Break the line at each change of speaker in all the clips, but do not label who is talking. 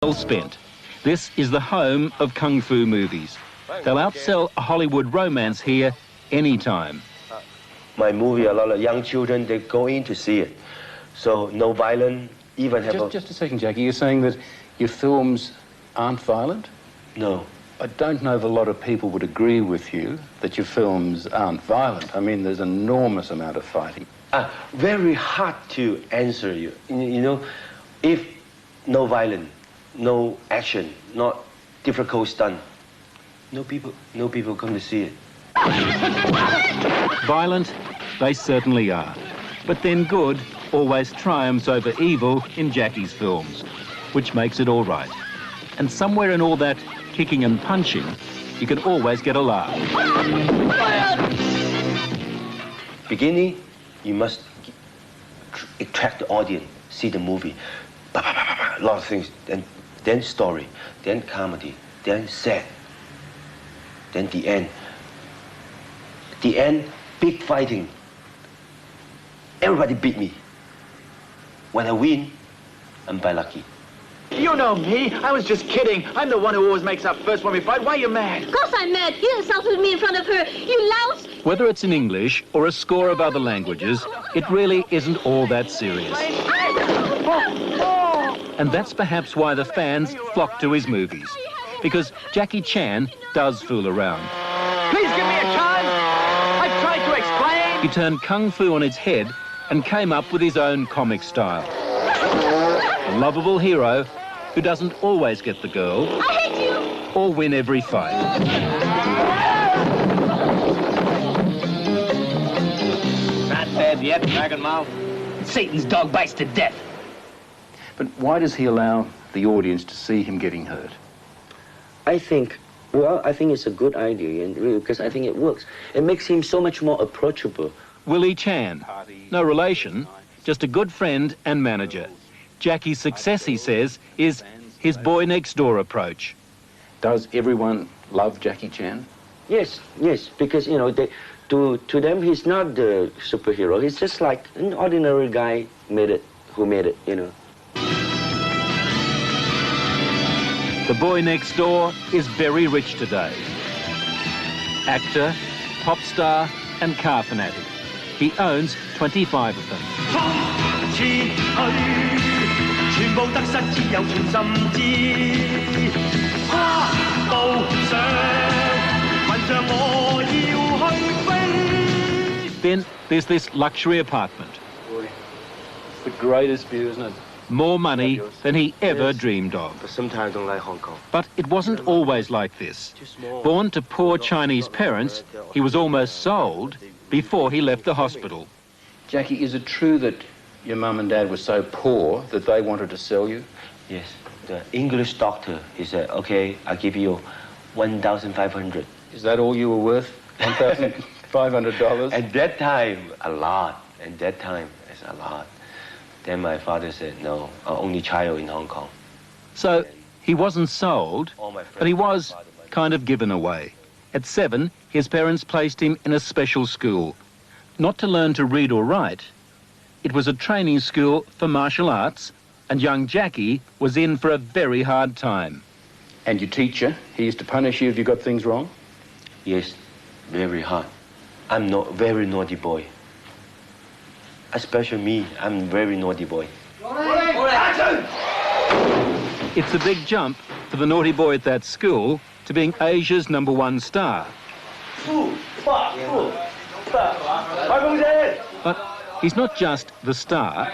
Well spent. This is the home of kung fu movies. They'll outsell a Hollywood romance here anytime.
My movie, a lot of young children, they go in to see it. So no violence, even have
Just a second, Jackie. You're saying that your films aren't violent?
No.
I don't know if a lot of people would agree with you that your films aren't violent. I mean, there's an enormous amount of fighting.
Very hard to answer you. You know, if no violence, no action, not difficult stunt, no people come to see it.
Violent, they certainly are. But then good always triumphs over evil in Jackie's films, which makes it all right. And somewhere in all that kicking and punching, you can always get a laugh.
Beginning, you must attract the audience, see the movie, a lot of things, then story, then comedy, then sad, then the end. The end, big fighting. Everybody beat me. When I win, I'm very lucky.
You know me. I was just kidding. I'm the one who always makes up first when we fight. Why are you mad?
Of course I'm mad. You insulted me in front of her. You louse.
Whether it's in English or a score of other languages, it really isn't all that serious. And that's perhaps why the fans flock to his movies. Because Jackie Chan does fool around.
Please give me a chance. I've tried to explain.
He turned kung fu on its head and came up with his own comic style. A lovable hero who doesn't always get the girl
I hate you.
or win every fight.
Not dead yet, dragon mouth. Satan's dog bites to death.
But why does he allow the audience to see him getting hurt?
I think it's a good idea, and really, because I think it works. It makes him so much more approachable.
Willie Chan, no relation, just a good friend and manager. Jackie's success, he says, is his boy-next-door approach. Does everyone love Jackie Chan?
Yes, because, you know, to them, he's not the superhero. He's just like an ordinary guy who made it, you know.
The boy next door is very rich today. Actor, pop star, and car fanatic. He owns 25 of them. Then there's this luxury apartment.
Boy, it's the greatest view, isn't it?
More money than he ever dreamed of.
But sometimes I don't like Hong Kong.
But it wasn't always like this. Born to poor Chinese parents, he was almost sold before he left the hospital. Jackie, is it true that your mum and dad were so poor that they wanted to sell you?
Yes. The English doctor, he said, okay, I'll give you 1,500.
Is that all you were worth? $1,500?
At that time, a lot. At that time, it's a lot. Then my father said, no, our only child in Hong Kong.
So he wasn't sold, but he was kind of given away. At 7, his parents placed him in a special school. Not to learn to read or write. It was a training school for martial arts, and young Jackie was in for a very hard time. And your teacher, he used to punish you if you got things wrong?
Yes, very hard. I'm not very naughty boy. Especially me, I'm a very naughty boy.
It's a big jump for the naughty boy at that school to being Asia's #1 star. But he's not just the star,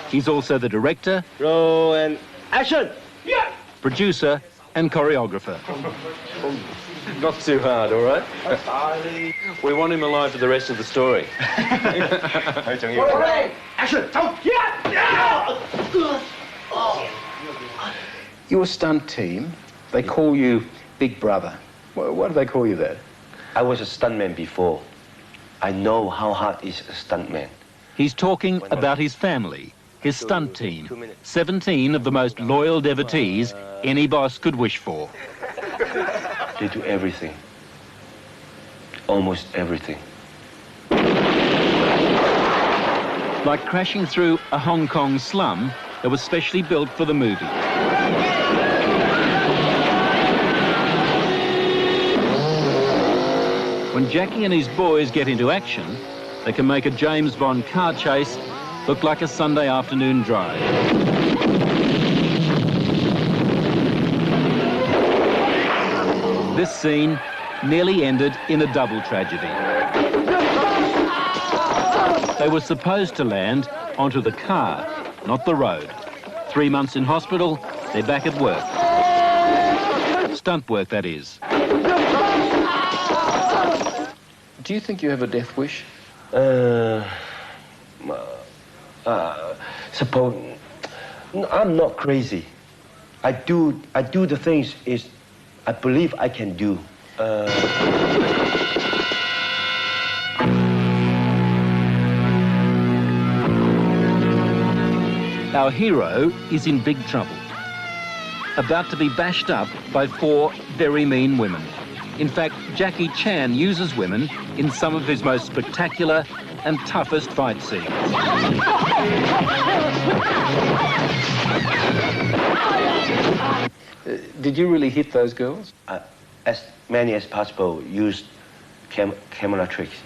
he's also the director,
Roll and action!
producer and choreographer.
Not too hard, all right? We want him alive for the rest of the story.
Action!
Your stunt team, they call you Big Brother. Why do they call you that?
I was a stuntman before. I know how hard is a stuntman.
He's talking about his family, his stunt team, 17 of the most loyal devotees any boss could wish for.
They do everything. Almost everything.
Like crashing through a Hong Kong slum that was specially built for the movie. When Jackie and his boys get into action, they can make a James Bond car chase look like a Sunday afternoon drive. This scene nearly ended in a double tragedy. They were supposed to land onto the car, not the road. 3 months in hospital, they're back at work. Stunt work, that is.
Do you think you have a death wish?
Suppose I'm not crazy. I do the things I believe I can do.
Our hero is in big trouble, about to be bashed up by 4 very mean women. In fact, Jackie Chan uses women in some of his most spectacular and toughest fight scenes.
Did you really hit those girls?
As many as possible, use camera tricks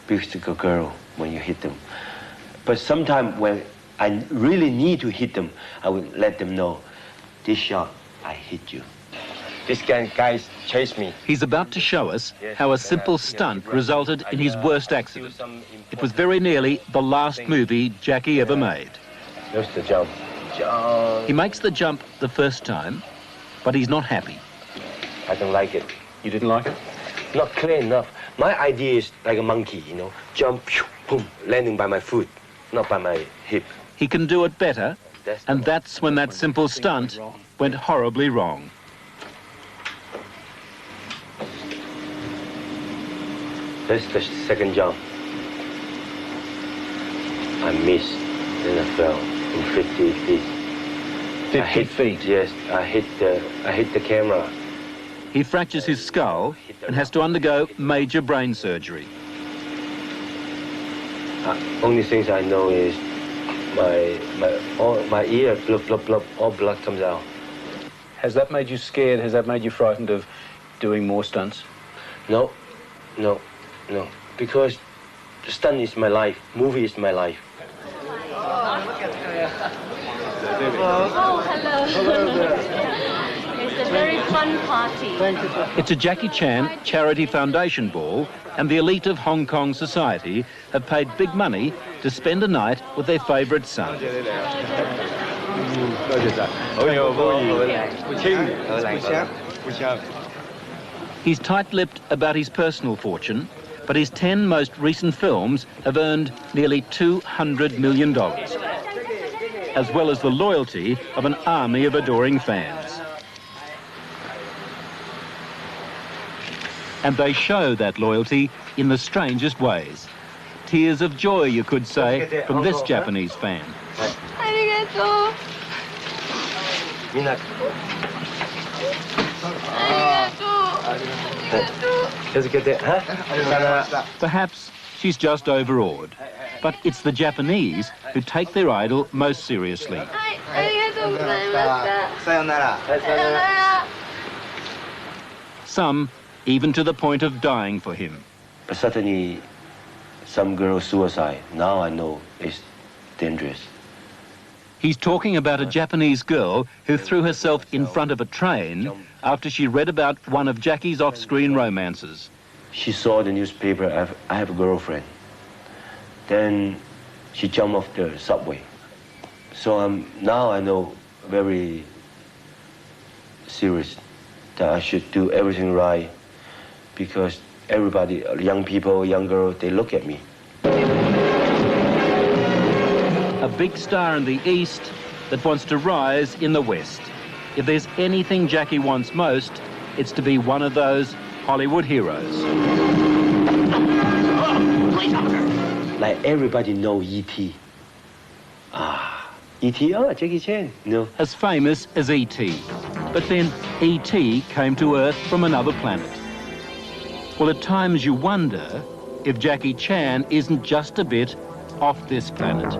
because the girl when you hit them. But sometimes when I really need to hit them, I will let them know, this shot, I hit you. This guy chased me.
He's about to show us how a simple stunt resulted in his worst accident. It was very nearly the last movie Jackie ever made.
There's the jump.
He makes the jump the first time, but he's not happy.
I don't like it.
You didn't like it?
Not clear enough. My idea is like a monkey, you know, jump, boom, landing by my foot, not by my hip.
He can do it better, and that's when that simple stunt went horribly wrong.
That's the second jump. I missed, then I fell in 50 feet.
50 feet?
Yes, I hit the camera.
He fractures his skull and has to undergo major brain surgery.
Only things I know is my ear, blub, blub, blub, all blood comes out.
Has that made you scared? Has that made you frightened of doing more stunts?
No, no, no. Because the stunt is my life. Movie is my life.
Oh, hello. Hello there. It's a very fun party.
Thank you, sir.
It's a Jackie Chan Charity Foundation ball, and the elite of Hong Kong society have paid big money to spend a night with their favourite son. He's tight-lipped about his personal fortune, but his 10 most recent films have earned nearly $200 million, as well as the loyalty of an army of adoring fans. And they show that loyalty in the strangest ways. Tears of joy, you could say, from this Japanese fan.
Arigato.
Perhaps she's just overawed, but it's the Japanese who take their idol most seriously. Some even to the point of dying for him.
But suddenly, some girl suicide. Now I know it's dangerous.
He's talking about a Japanese girl who threw herself in front of a train after she read about one of Jackie's off-screen romances.
She saw the newspaper, I have a girlfriend. Then she jumped off the subway. So now I know very serious that I should do everything right, because everybody, young people, young girls, they look at me.
A big star in the East that wants to rise in the West. If there's anything Jackie wants most, it's to be one of those Hollywood heroes.
Like everybody know E.T. E.T., Jackie Chan, no.
As famous as E.T. But then E.T. came to Earth from another planet. Well, at times you wonder if Jackie Chan isn't just a bit off this planet.